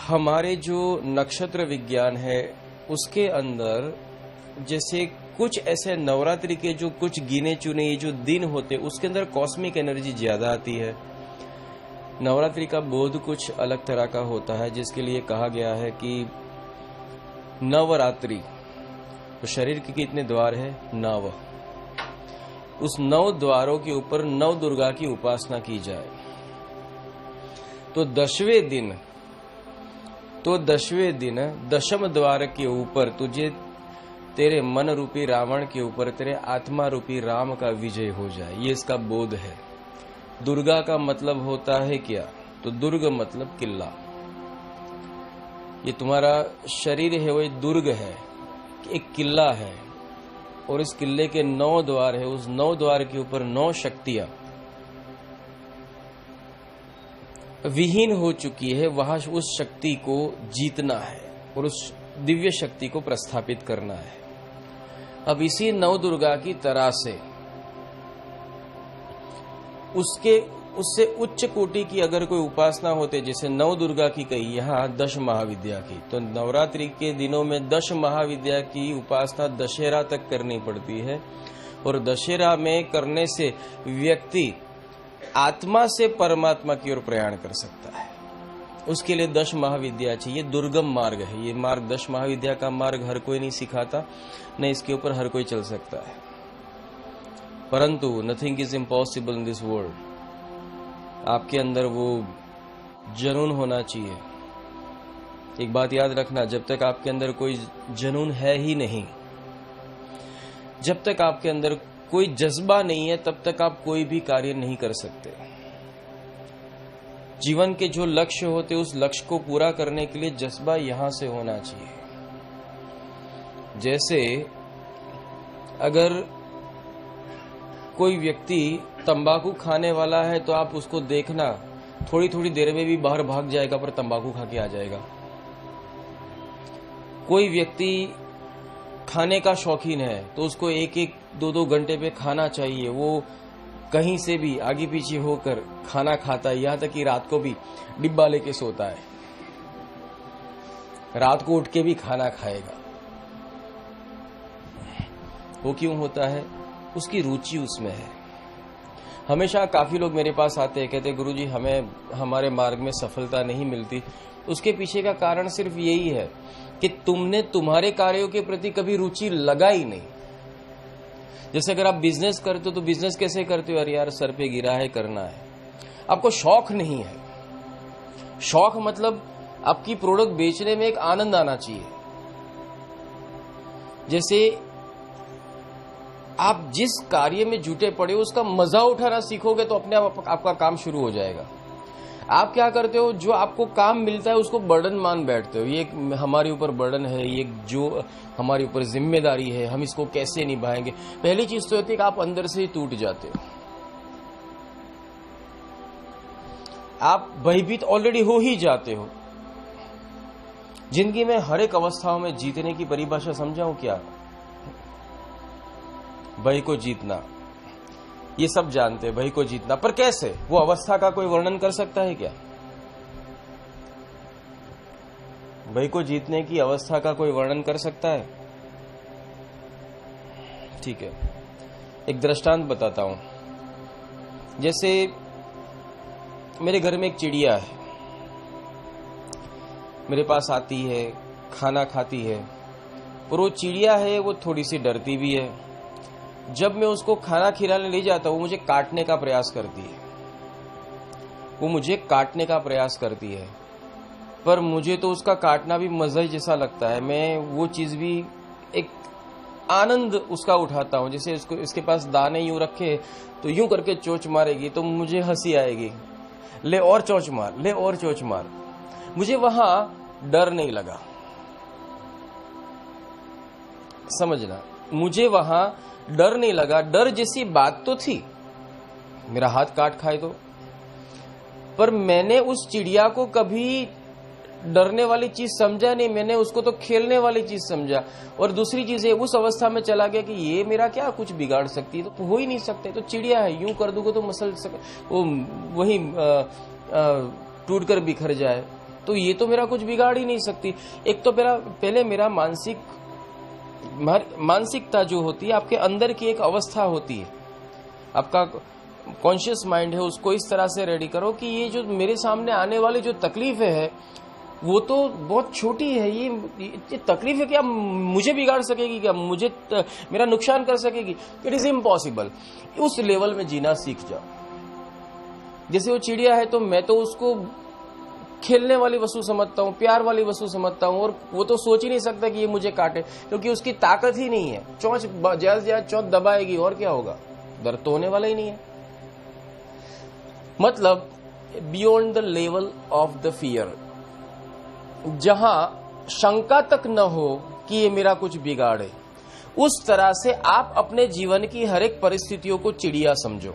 हमारे जो नक्षत्र विज्ञान है उसके अंदर जैसे कुछ ऐसे नवरात्रि के जो कुछ गिने चुने ये जो दिन होते उसके अंदर कॉस्मिक एनर्जी ज्यादा आती है। नवरात्रि का बोध कुछ अलग तरह का होता है, जिसके लिए कहा गया है कि नवरात्रि तो शरीर के कितने द्वार है? 9। उस 9 द्वारों के ऊपर 9 दुर्गा की उपासना की जाए तो 10वें दिन 10वें द्वार के ऊपर तुझे तेरे मन रूपी रावण के ऊपर तेरे आत्मा रूपी राम का विजय हो जाए। ये इसका बोध है। दुर्गा का मतलब होता है क्या? तो दुर्ग मतलब किला। ये तुम्हारा शरीर है, वो एक दुर्ग है, एक किला है, और इस किले के 9 द्वार है। उस 9 द्वार के ऊपर 9 शक्तियां विहीन हो चुकी है। वहां उस शक्ति को जीतना है और उस दिव्य शक्ति को प्रस्थापित करना है। अब इसी 9 दुर्गा की तरह से उससे उच्च कोटि की अगर कोई उपासना होते, जैसे 9 दुर्गा की कही, यहाँ 10 महाविद्या की, तो नवरात्रि के दिनों में 10 महाविद्या की उपासना दशहरा तक करनी पड़ती है। और दशहरा में करने से व्यक्ति आत्मा से परमात्मा की ओर प्रयाण कर सकता है। उसके लिए 10 महाविद्या चाहिए। दुर्गम मार्ग है ये मार्ग। 10 महाविद्या का मार्ग हर कोई नहीं सिखाता, न इसके ऊपर हर कोई चल सकता है। परंतु nothing is impossible in this world. आपके अंदर वो जुनून होना चाहिए। एक बात याद रखना, जब तक आपके अंदर कोई जुनून है ही नहीं, जब तक आपके अंदर कोई जज्बा नहीं है, तब तक आप कोई भी कार्य नहीं कर सकते। जीवन के जो लक्ष्य होते उस लक्ष्य को पूरा करने के लिए जज्बा यहां से होना चाहिए। जैसे अगर कोई व्यक्ति तंबाकू खाने वाला है तो आप उसको देखना, थोड़ी थोड़ी देर में भी बाहर भाग जाएगा पर तंबाकू खा के आ जाएगा। कोई व्यक्ति खाने का शौकीन है तो उसको 1-1, 2-2 घंटे पे खाना चाहिए। वो कहीं से भी आगे पीछे होकर खाना खाता है, यहां तक कि रात को भी डिब्बा लेके सोता है, रात को उठ के भी खाना खाएगा। वो क्यों होता है? उसकी रुचि उसमें है। हमेशा काफी लोग मेरे पास आते हैं, कहते गुरुजी हमें हमारे मार्ग में सफलता नहीं मिलती। उसके पीछे का कारण सिर्फ यही है कि तुमने तुम्हारे कार्यों के प्रति कभी रुचि लगाई नहीं। जैसे अगर आप बिजनेस करते हो तो बिजनेस कैसे करते हो? अरे यार सर पे गिरा है, करना है। आपको शौक नहीं है। शौक मतलब आपकी प्रोडक्ट बेचने में एक आनंद आना चाहिए। जैसे आप जिस कार्य में जुटे पड़े हो उसका मजा उठाना सीखोगे तो अपने आप आपका काम शुरू हो जाएगा। आप क्या करते हो? जो आपको काम मिलता है उसको बर्डन मान बैठते हो। ये हमारे ऊपर बर्डन है, ये जो हमारे ऊपर जिम्मेदारी है, हम इसको कैसे निभाएंगे। पहली चीज तो होती है कि आप अंदर से ही टूट जाते हो। आप भयभीत ऑलरेडी हो ही जाते हो। जिंदगी में हर एक अवस्थाओं में जीतने की परिभाषा समझाऊं क्या? भय को जीतना। ये सब जानते हैं भय को जीतना, पर कैसे? वो अवस्था का कोई वर्णन कर सकता है क्या? भय को जीतने की अवस्था का कोई वर्णन कर सकता है? ठीक है, एक दृष्टांत बताता हूं। जैसे मेरे घर में एक चिड़िया है, मेरे पास आती है, खाना खाती है, और वो चिड़िया है वो थोड़ी सी डरती भी है। जब मैं उसको खाना खिलाने ले जाता हूं वो मुझे काटने का प्रयास करती है। वो मुझे काटने का प्रयास करती है, पर मुझे तो उसका काटना भी मजा ही जैसा लगता है। मैं वो चीज भी एक आनंद उसका उठाता हूं। जैसे इसके पास दाने यूं रखे तो यूं करके चोंच मारेगी तो मुझे हंसी आएगी, ले और चोंच मार, ले और चोंच मार। मुझे वहां डर नहीं लगा, समझना। मुझे वहां डर नहीं लगा। डर जैसी बात तो थी, मेरा हाथ काट खाए तो, पर मैंने उस चिड़िया को कभी डरने वाली चीज समझा नहीं। मैंने उसको तो खेलने वाली चीज समझा। और दूसरी चीज है, उस अवस्था में चला गया कि ये मेरा क्या कुछ बिगाड़ सकती है, तो हो ही नहीं सकते। तो चिड़िया है, यूं कर दूंगा तो मसल वो वही टूट कर बिखर जाए। तो ये तो मेरा कुछ बिगाड़ ही नहीं सकती। एक तो पहले मेरा मानसिकता जो होती है, आपके अंदर की एक अवस्था होती है, आपका कॉन्शियस माइंड है, उसको इस तरह से रेडी करो कि ये जो मेरे सामने आने वाली जो तकलीफ है वो तो बहुत छोटी है। ये तकलीफ है, क्या मुझे बिगाड़ सकेगी, क्या मुझे मेरा नुकसान कर सकेगी? It is impossible. उस लेवल में जीना सीख जाओ। जैसे वो चिड़िया है तो मैं तो उसको खेलने वाली वस्तु समझता हूँ, प्यार वाली वस्तु समझता हूँ, और वो तो सोच ही नहीं सकता कि ये मुझे काटे, क्योंकि उसकी ताकत ही नहीं है। चोंच ज्यादा चोंच दबाएगी और क्या होगा, दर्द तो होने वाला ही नहीं है। मतलब beyond the level of the fear, जहां शंका तक न हो कि ये मेरा कुछ बिगाड़े, उस तरह से आप अपने जीवन की हर एक परिस्थितियों को चिड़िया समझो।